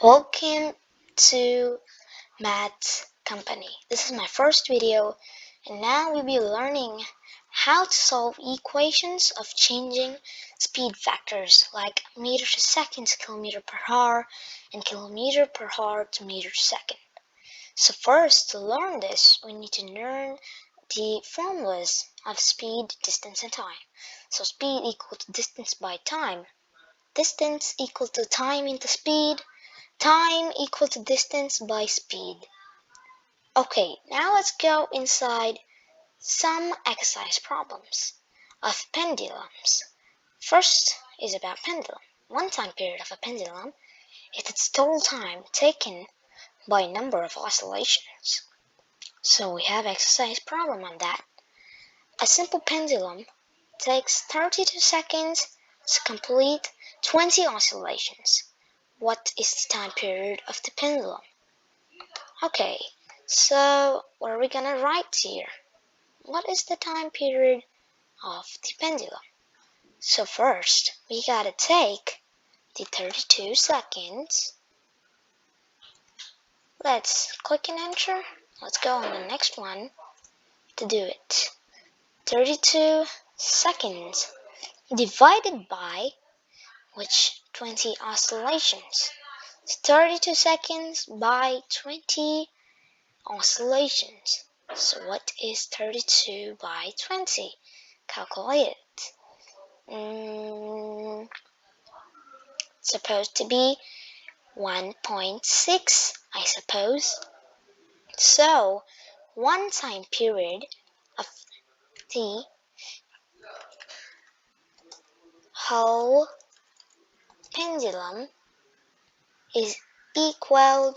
Welcome to Maths Company. This is my first video, and now we'll be learning how to solve equations of changing speed factors like meter to second to kilometer per hour and kilometer per hour to meter per second. So first, to learn this, we need to learn the formulas of speed, distance, and time. So speed equal to distance by time, distance equal to time into speed, time equal to distance by speed. Okay, now let's go inside some exercise problems of pendulums. First is about pendulum. One time period of a pendulum is its total time taken by number of oscillations. So we have exercise problem on that. A simple pendulum takes 32 seconds to complete 20 oscillations. What is the time period of the pendulum? Okay, so what are we gonna write here? What is the time period of the pendulum? So first, we gotta take the 32 seconds. Let's click and enter. Let's go on the next one to do it. 32 seconds divided by which 20 oscillations? 32 seconds by 20 oscillations. So what is 32 by 20? Calculate it. Supposed to be 1.6, I suppose. So one time period of the whole pendulum is equal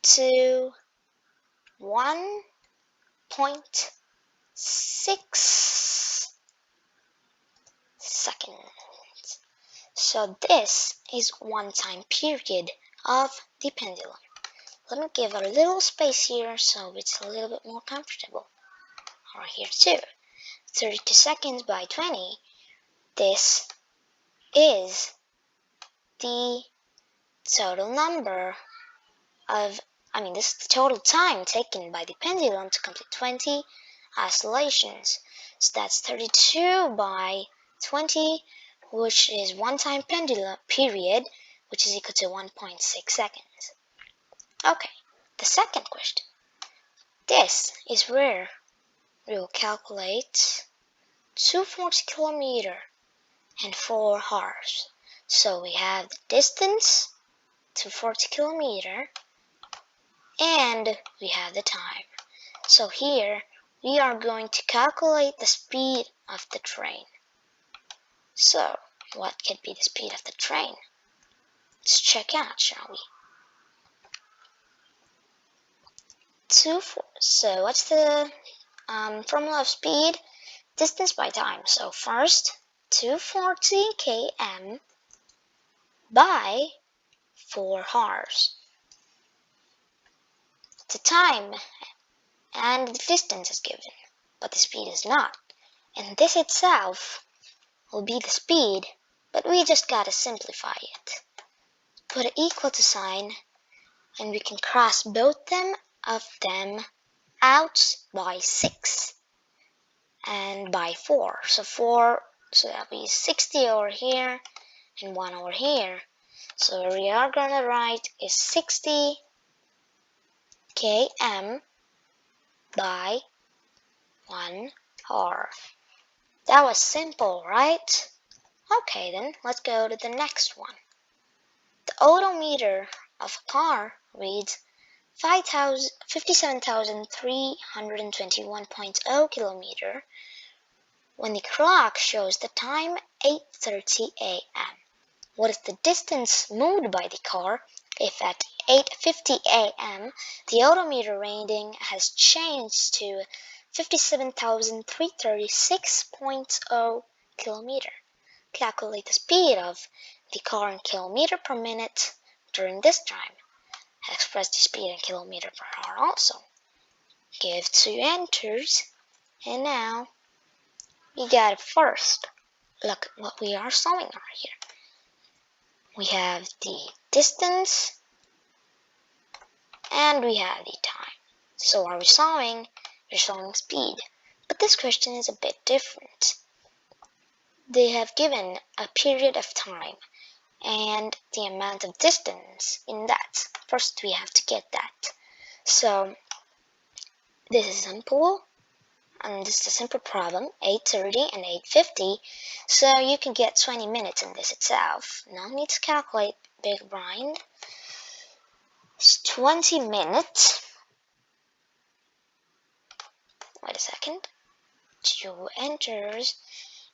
to 1.6 seconds. So this is one time period of the pendulum. Let me give a little space here so it's a little bit more comfortable. Or here too. 32 seconds by 20. This is the total number of, this is the total time taken by the pendulum to complete 20 oscillations. So that's 32 by 20, which is one time pendulum period, which is equal to 1.6 seconds. Okay, the second question. This is where we will calculate 240 kilometer and 4 hours. So we have the distance, 240 kilometer, and we have the time. So here we are going to calculate the speed of the train. So what could be the speed of the train? Let's check out, shall we? So what's the formula of speed? Distance by time. So first, 240 km by 4 hours. The time and the distance is given, but the speed is not. And this itself will be the speed, but we just gotta simplify it. Put an equal to sign, and we can cross both of them out by 6 and by 4. So that'll be 60 over here and 1 over here. So what we are gonna write is 60 km by 1 hour. That was simple, right? Okay, then let's go to the next one. The odometer of a car reads 57,321.0 kilometer when the clock shows the time 8:30 a.m. What is the distance moved by the car if at 8:50 a.m. the odometer reading has changed to 57,336.0 kilometer? Calculate the speed of the car in kilometer per minute during this time. Express the speed in kilometer per hour also. Give 2 enters, and now we got it first. Look at what we are solving over here. We have the distance and we have the time. So are we solving? We're solving speed. But this question is a bit different. They have given a period of time and the amount of distance in that. First we have to get that. So this is simple, and this is a simple problem, 8:30 and 8:50. So you can get 20 minutes in this itself. No need to calculate, big brain. It's 20 minutes. Wait a second. 2 enters,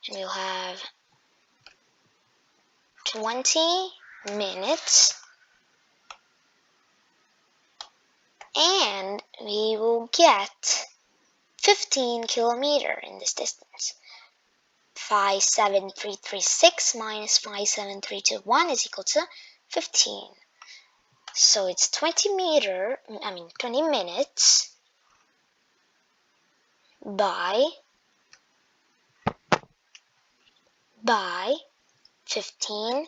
and we'll have 20 minutes, and we will get 15 kilometers in this distance. 57336 minus 57321 is equal to 15. So it's 20 minutes by 15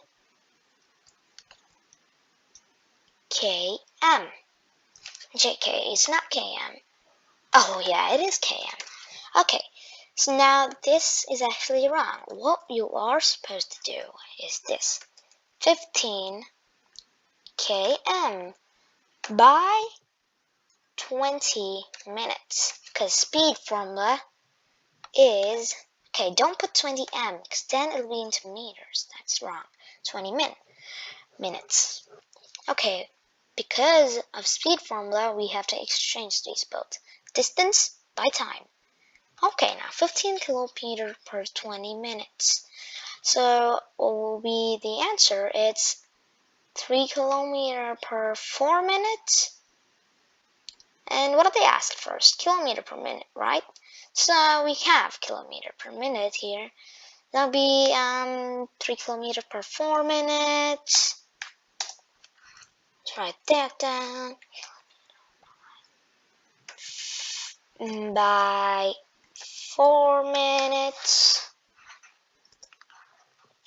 km. JK, it's not km. Oh yeah, it is km. Okay, so now this is actually wrong. What you are supposed to do is this. 15 km by 20 minutes. Because speed formula is... Okay, don't put 20 m because then it'll be into meters. That's wrong. 20 minutes. Okay, because of speed formula, we have to exchange these both. Distance by time. Okay, now 15 kilometers per 20 minutes. So what will be the answer? It's 3 kilometers per 4 minutes. And what did they ask first? Kilometer per minute, right? So we have kilometer per minute here. That'll be 3 kilometers per 4 minutes. Let's write that down. By 4 minutes.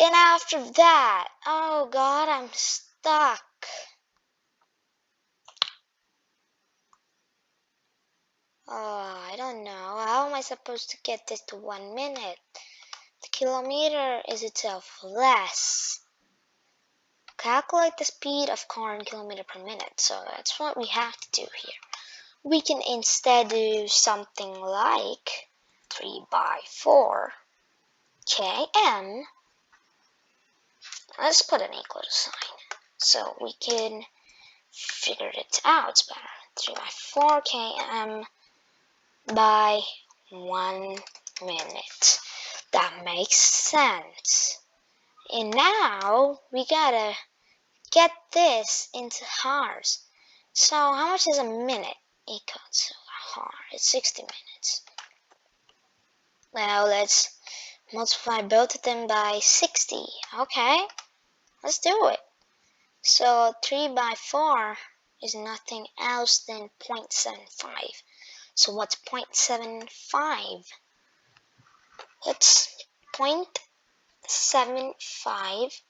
And after that, oh god, I'm stuck. Oh, I don't know. How am I supposed to get this to 1 minute? The kilometer is itself less. Calculate the speed of car in kilometer per minute. So that's what we have to do here. We can instead do something like 3 by 4 km. Let's put an equal sign so we can figure it out better. 3 by 4 km by 1 minute. That makes sense. And now we gotta get this into hours. So how much is a minute equal to a hour? It's 60 minutes. Well, let's multiply both of them by 60. Okay, let's do it. So 3 by 4 is nothing else than 0.75. So what's 0.75? It's 0.75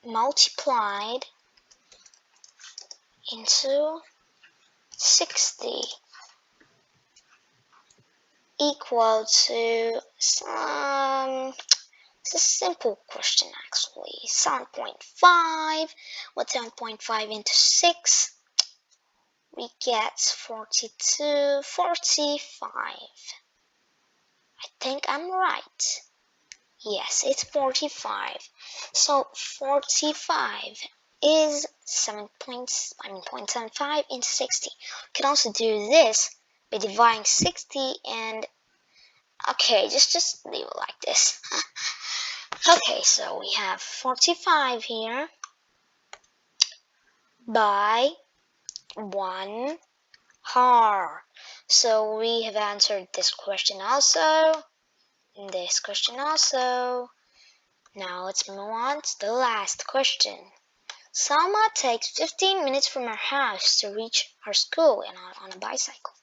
multiplied into 60 equal to some... It's a simple question actually. 7.5. What's 7.5 into 6? We get 42, 45. I think I'm right. Yes, it's 45. So 45 is 0.75 into 60. You can also do this by dividing 60 and... Okay, just leave it like this. Okay, so we have 45 here by 1 hour. So we have answered this question also, this question also. Now let's move on to the last question. Salma takes 15 minutes from her house to reach her school on a bicycle.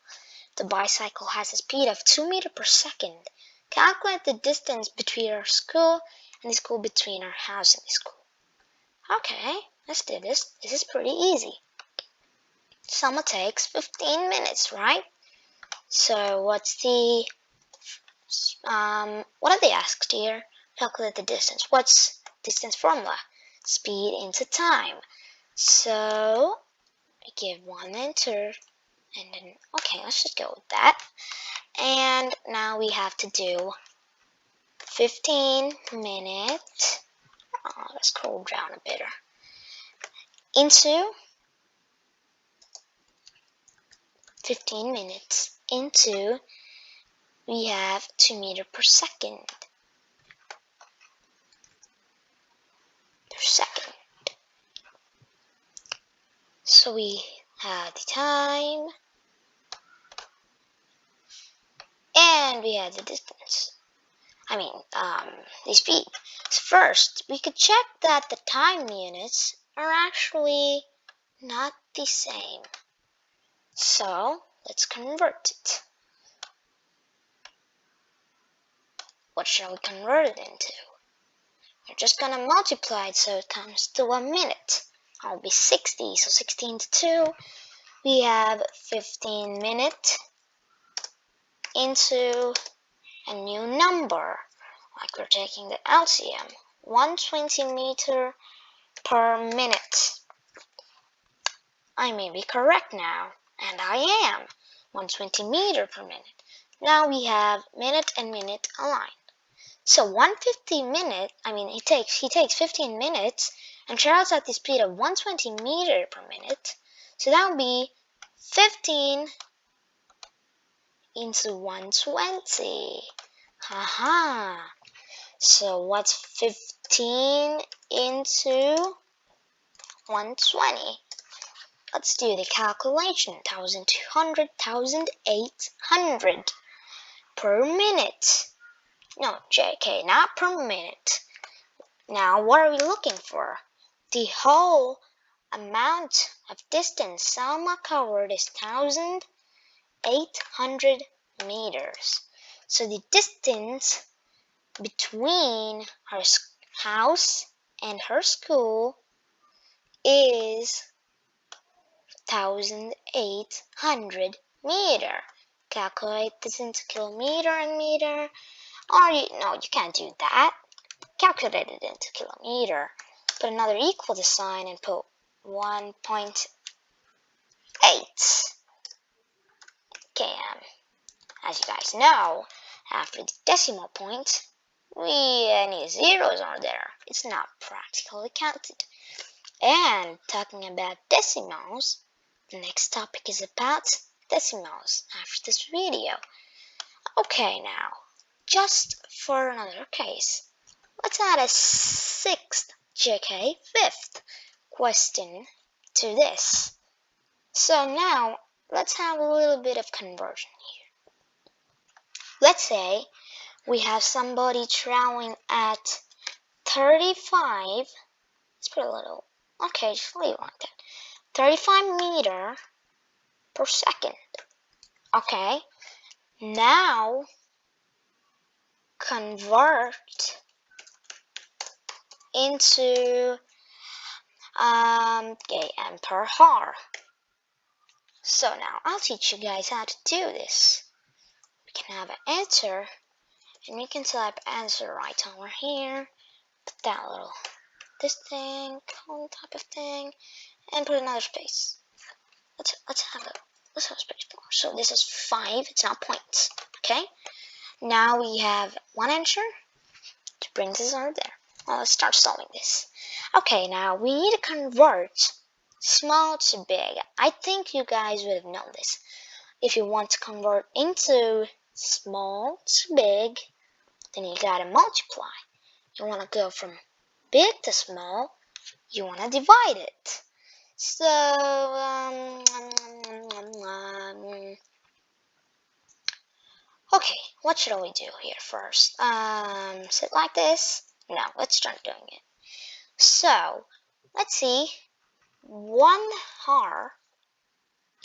The bicycle has a speed of 2 meters per second. Calculate the distance between her school and the school, between her house and the school. Okay, let's do this. This is pretty easy. summer takes 15 minutes, right? So what's the what have they asked here? Calculate the distance. What's distance formula? Speed into time. So I give one enter, and then okay, let's just go with that. And now we have to do 15 minutes. Let's scroll down a bit. Into 15 minutes into we have 2 meters per second. So we have the time and we have the distance. The speed. So first, we could check that the time units are actually not the same. So let's convert it. What shall we convert it into? We're just gonna multiply it so it comes to 1 minute. That'll be 60. So 16 to 2, we have 15 minutes into a new number. Like we're taking the LCM, 120 meter per minute. I may be correct now, and I am. 120 meter per minute. Now we have minute and minute aligned. So 150 minute, he takes 15 minutes and travels at the speed of 120 meter per minute. So that would be 15 into 120. Haha. So what's 15 into 120? Let's do the calculation. 1,200, 1,800 per minute. No, JK, not per minute. Now, what are we looking for? The whole amount of distance Selma covered is 1,800 meters. So the distance between her house and her school is 1,800 meter. Calculate this into kilometer and meter. Or no, you can't do that. Calculate it into kilometer. Put another equal to sign and put 1.8 km. As you guys know, after the decimal point, any zeros are there. It's not practically counted. And talking about decimals, the next topic is about decimals after this video. Okay, now, just for another case, let's add a 6th, JK, 5th question to this. So now, let's have a little bit of conversion here. Let's say we have somebody traveling at 35, let's put a little, okay, just leave it like that, 35 meter per second. Okay, now convert into km per hour. So now I'll teach you guys how to do this. We can have an answer, and we can type answer right over here. Put that this thing, colon type of thing, and put another space. Let's have space bar. So this is 5. It's not points. Okay. Now we have one answer to bring this over there. Well, let's start solving this. Okay, now we need to convert small to big. I think you guys would have known this. If you want to convert into small to big, then you gotta multiply. You want to go from big to small, you want to divide it. So, okay, what should we do here first? Sit like this? No, let's start doing it. So, let's see. 1 hour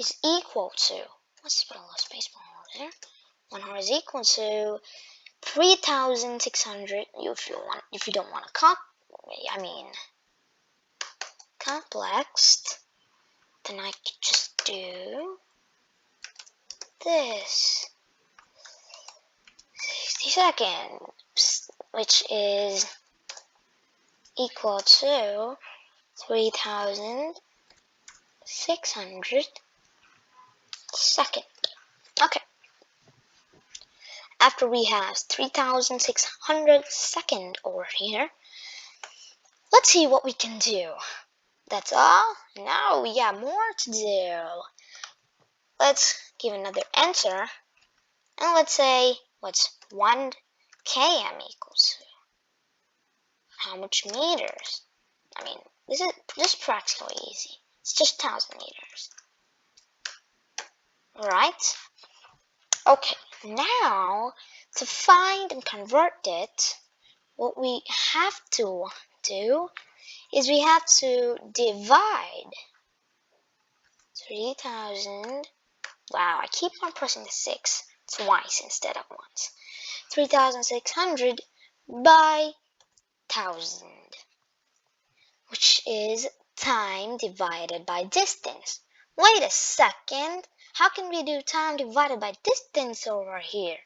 is equal to, let's put a little space bar over there. 1 hour is equal to 3,600. If you don't want to complex, then I could just do this. 60 seconds, which is equal to 3,600 seconds. Okay. After we have 3,600 seconds over here, let's see what we can do. That's all? No, we got more to do. Let's give another answer. And let's say what's 1 km equals to? How much meters? I mean, this is practically easy. It's just 1,000 meters. Right? Okay, now to find and convert it, what we have to do is we have to divide 3,000. Wow, I keep on pressing the 6 twice instead of once. 3,600 by 1,000, which is time divided by distance. Wait a second, how can we do time divided by distance over here?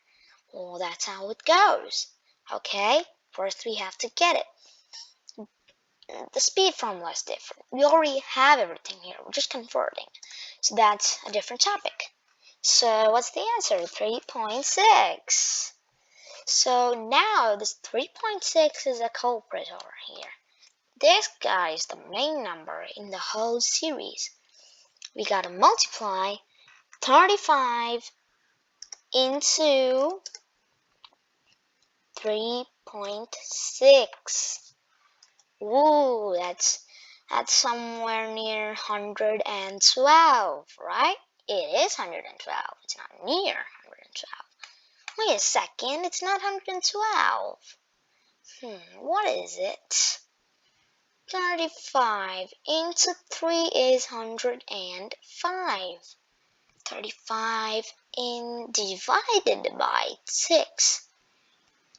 Well, that's how it goes. Okay, first we have to get it. The speed formula is different. We already have everything here, we're just converting. So that's a different topic. So what's the answer? 3.6. So now this 3.6 is a culprit over here. This guy is the main number in the whole series. We gotta multiply 35 into 3.6. Ooh, that's somewhere near 112, right? It is 112. It's not near 112. Wait a second, it's not 112. What is it? 35 into 3 is 105. 35 divided by 6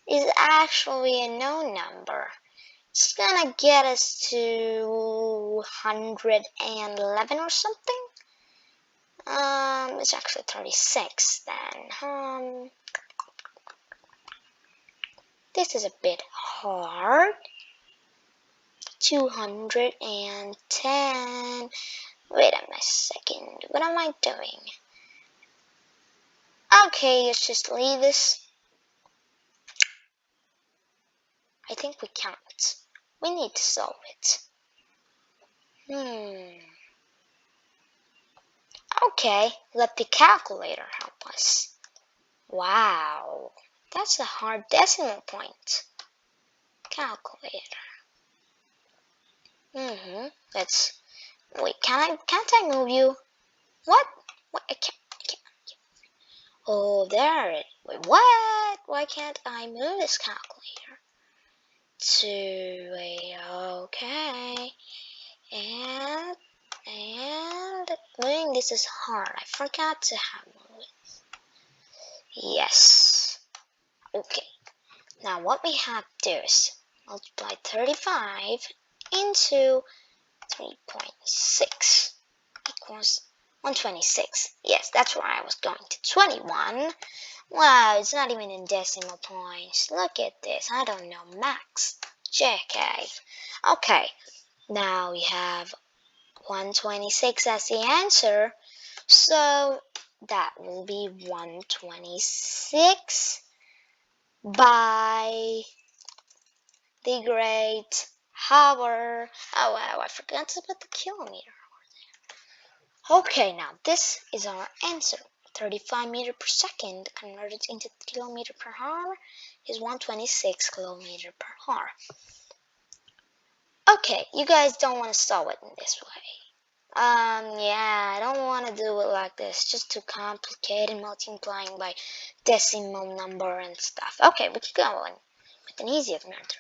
is actually a known number. It's gonna get us to 111 or something. It's actually 36 then. This is a bit hard. 210. Wait a second. What am I doing? Okay, let's just leave this. I think we can't. We need to solve it. Okay, let the calculator help us. Wow, that's a hard decimal point. Calculator. Let's wait. Can't I move you? What? I can't. Oh, there it. Wait, what? Why can't I move this calculator? Okay. And moving this is hard. I forgot to have moving. Yes. Okay. Now what we have to do is multiply 35 into 3.6 equals 126. Yes, that's where I was going to. 21. Wow, it's not even in decimal points. Look at this. I don't know max. JK. Okay, now we have 126 as the answer. So that will be 126 by the great hour. Oh wow, I forgot to put the kilometer over there. Okay, now this is our answer. 35 meters per second converted into kilometer per hour is 126 kilometer per hour. Okay, you guys don't want to solve it in this way. Yeah, I don't want to do it like this. Just too complicated, multiplying by decimal number and stuff. Okay, we keep going with an easier method.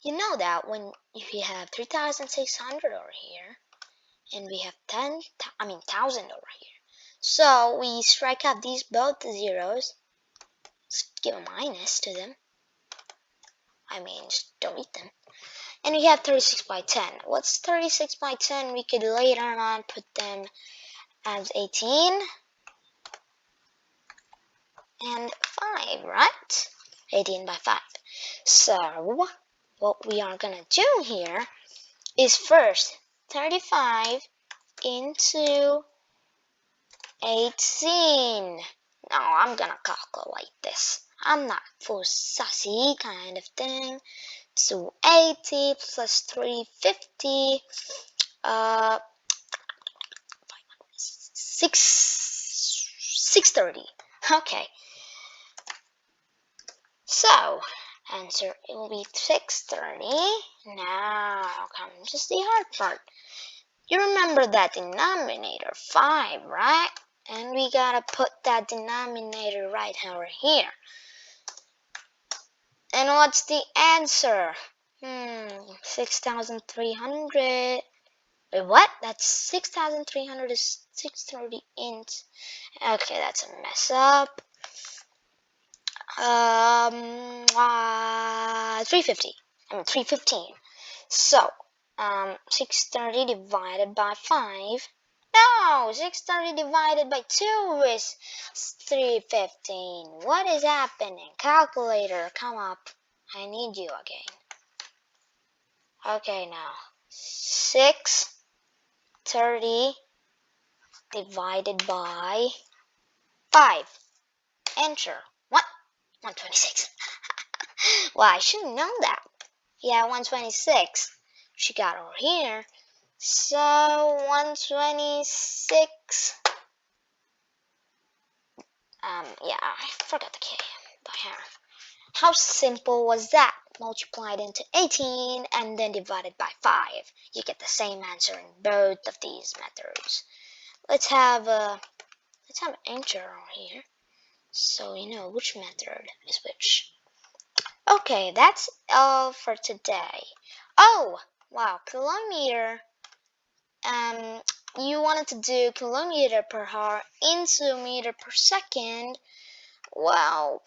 You know that if you have 3,600 over here, and we have 1,000 over here. So we strike out these both zeros. Let's give a minus to them. I mean, just delete them. And we have 36 by 10. What's 36 by 10? We could later on put them as 18 and 5, right? 18 by 5. So, what we are gonna do here is first 35 into 18. Now I'm gonna calculate this. I'm not full sassy kind of thing. 280 plus 350, 630. Okay, so answer it will be 630. Now comes the hard part. You remember that denominator 5, right? And we gotta put that denominator right over here. And what's the answer? 6,300. Wait, what? That's 6,300 is 630 inch. Okay, that's a mess up. 350. 315. So, 630 divided by 5. No, 630 divided by 2 is 315. What is happening? Calculator, come up. I need you again. Okay, now 630 divided by 5. Enter. What? 126. Well, I should know that. Yeah, 126. She got over here. So 126. Yeah, I forgot the K by half. How simple was that? Multiplied into 18 and then divided by 5. You get the same answer in both of these methods. Let's have enter on here, so you know which method is which. Okay, that's all for today. Oh, wow, kilometer. You wanted to do kilometer per hour into meter per second. Wow.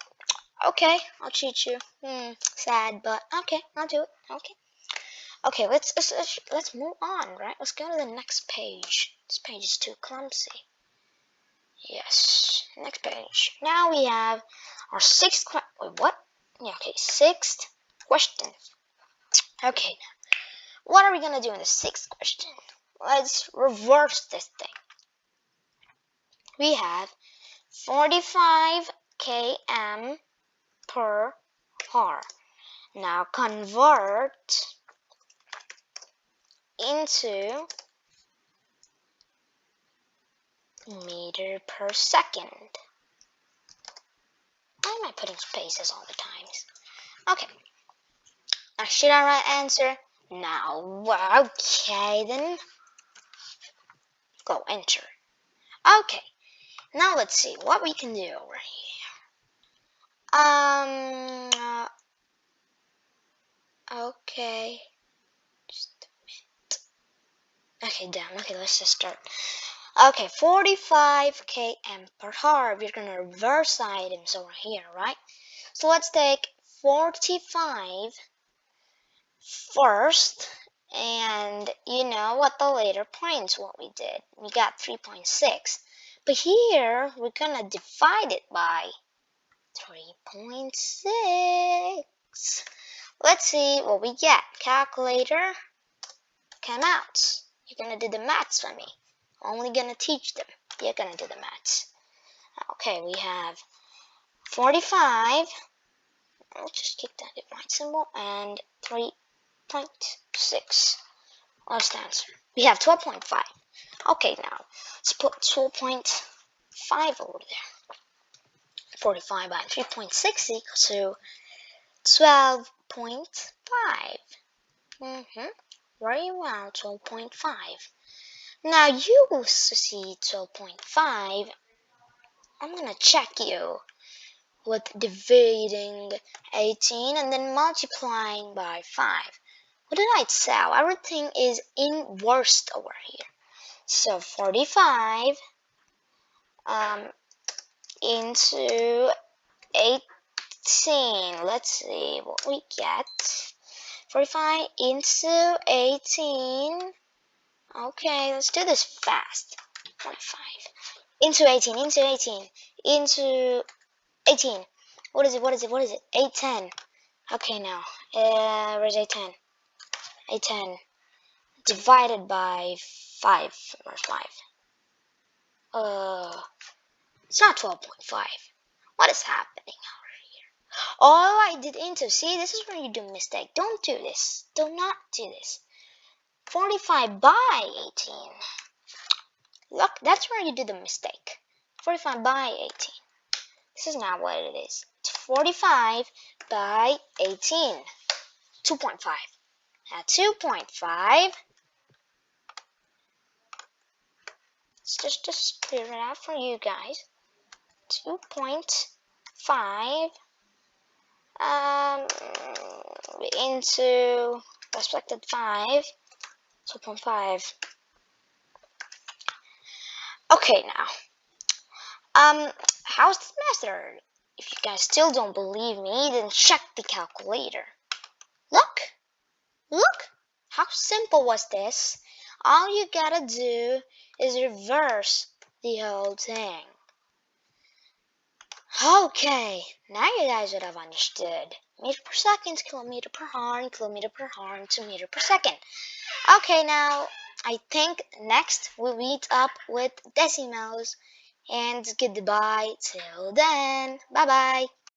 Okay, I'll cheat you. Sad, but okay, I'll do it. Okay, let's move on, right? Let's go to the next page. This page is too clumsy. Yes, next page. Now we have our sixth sixth question. Okay, what are we gonna do in the sixth question? Let's reverse this thing. We have 45 km per hour. Now convert into meter per second. Why am I putting spaces all the times? Okay. Now should I write answer? No. Okay then. Go enter. Okay. Now let's see what we can do over here. Okay. Just a minute. Okay, done. Okay, let's just start. Okay, 45 km per hour. We're gonna reverse items over here, right? So let's take 45 first, and you know what the later points what we did. We got 3.6. But here we're gonna divide it by 3.6. Let's see what we get. Calculator, come out. You're gonna do the maths for me. I'm only gonna teach them. You're gonna do the maths. Okay, we have 45. Let's just keep that divide symbol and 3.6. What's the answer? We have 12.5. Okay, now let's put 12.5 over there. 45 by 3.6 equals to 12.5. Very well, 12.5. Now you will see 12.5. I'm gonna check you with dividing 18 and then multiplying by 5. What did I tell? Everything is inversed over here. So 45 into 18. Let's see what we get. 45 into 18. Okay, let's do this fast. 45 into 18, into 18. What is it? 810. Okay, now, where's 810? 810 divided by 5. Where's 5? It's not 12.5. What is happening over here? Oh, I did into. See, this is where you do mistake. Don't do this. Do not do this. 45 by 18. Look, that's where you do the mistake. 45 by 18. This is not what it is. It's 45 by 18. 2.5. Now 2.5. Let's just clear it out for you guys. 2.5 into respected 5. 2.5. Okay, now, how's the method? If you guys still don't believe me, then check the calculator. Look, how simple was this? All you gotta do is reverse the whole thing. Okay, now you guys would have understood. Meter per second, kilometer per horn, to meter per second. Okay, now I think next we'll meet up with decimals. And goodbye till then. Bye bye.